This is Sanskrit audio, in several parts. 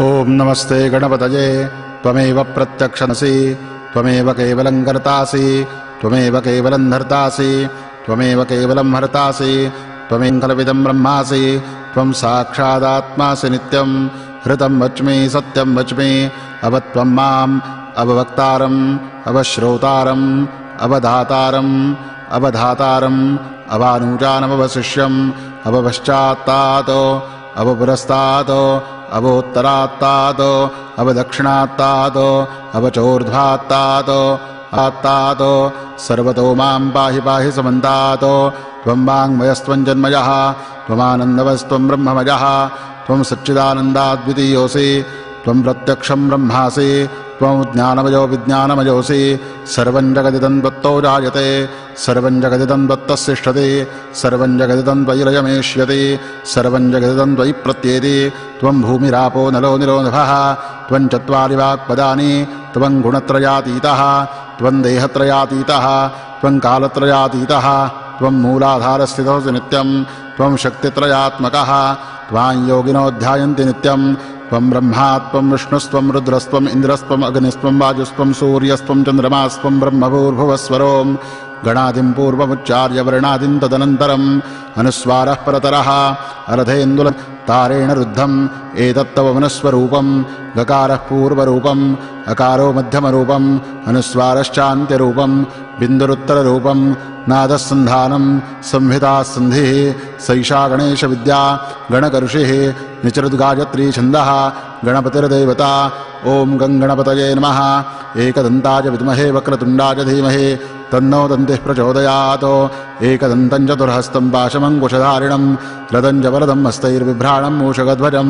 ओम नमस्ते गणपतये त्वमेव प्रत्यक्षमसि त्वमेव केवलं कर्तासि त्वमेव केवलं धर्तासि त्वमेव केवलं हर्तासि त्वमेव कल्पितं ब्रह्मासि त्वं साक्षादात्मासि नित्यं हृतं वच्मि सत्यं वच्मि अवत्वं माम् अववक्तारम् अवश्रोतारम् अवधातारम् अवधातारम् अवानुजानमवशिष्यम् अवपश्चात्तात् अवपुरस्तात् अवोत्तरात्तात् अवदक्षिणात्तात् अवचोर्ध्वात्तात् आत्तात् सर्वतो मां पाहि पाहि समन्तात् त्वं वाङ्मयस्त्वं जन्मयः त्वमानन्दवस्त्वं ब्रह्ममयः त्वं सच्चिदानन्दाद्वितीयोऽसि त्वं प्रत्यक्षं ब्रह्मासि त्वं ज्ञानमयो विज्ञानमयोऽसि सर्वं जगदिदं त्वत्तो जायते सर्वं जगदिदं त्वत्तस्तिष्ठति सर्वं जगदिदं त्वयि लयमेष्यति सर्वं जगदिदं त्वयि प्रत्येति त्वं भूमिरापो नलो निलो नभः त्वं चत्वारि वाक्पदानि त्वं गुणत्रयातीतः त्वं देहत्रयातीतः त्वं कालत्रयातीतः त्वं मूलाधारस्थितोऽसि नित्यं त्वं शक्तित्रयात्मकः त्वां योगिनो ध्यायन्ति नित्यं त्वं ब्रह्मा त्वं विष्णुस्त्वं रुद्रस्त्वम् इन्द्रस्त्वम् अग्निस्त्वं वायुस्त्वं सूर्यस्त्वं चन्द्रमास्त्वं ब्रह्मभूर्भुवस्वरों गणादिं पूर्वमुच्चार्य वर्णादिं तदनन्तरम् अनुस्वारः परतरः अर्धेन्दुलं तारेण रुद्धम् एतत्तव मनस्वरूपं गकारः पूर्वरूपम् अकारो मध्यमरूपम् अनुस्वारश्चान्त्यरूपम् बिन्दुरुत्तररूपम् नादस्सन्धानं संहितासन्धिः सैषा गणेशविद्या गणकऋषिः निचरुद्गायत्री छन्दः गणपतिर्देवता ॐ गं गणपतये नमः एकदन्ताय विद्महे वक्रतुण्डाय धीमहि तन्नो दन्तिः प्रचोदयात् एकदन्तं चतुर्हस्तं पाशमङ्कुशधारिणं रदं च वरदं हस्तैर्बिभ्राणं मूषकध्वजं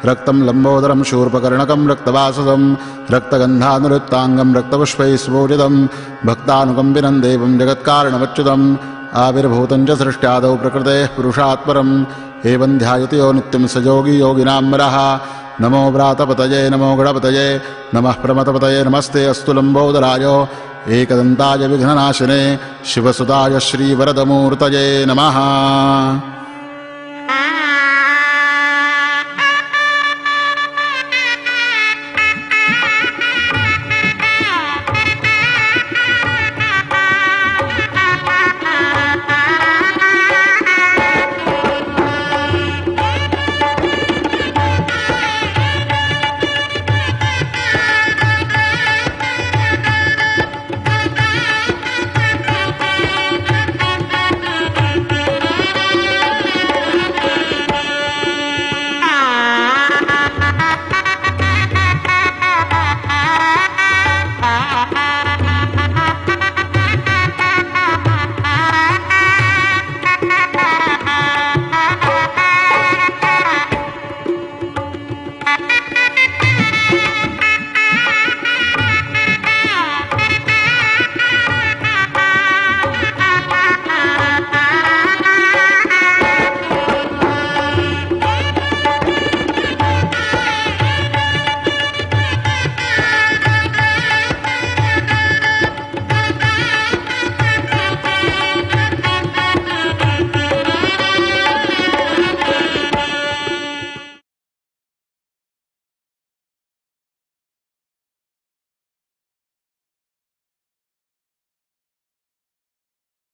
रक्तं लम्बोदरं शूर्पकर्णकं रक्तवाससं रक्तगन्धानुरुक्ताङ्गं रक्तपुष्पैः सुपूजितं भक्तानुकम्पिनं देवं जगत्कारणमच्युतम् आविर्भूतं च सृष्ट्यादौ प्रकृतेः पुरुषात् परम् एवं ध्यायति यो नित्यं स योगी योगिनां वरः नमो व्रातपतये नमो गणपतये नमः प्रमथपतये नमस्ते अस्तु लम्बोदराय एकदन्ताय विघ्ननाशिने शिवसुताय श्रीवरदमूर्तये नमः।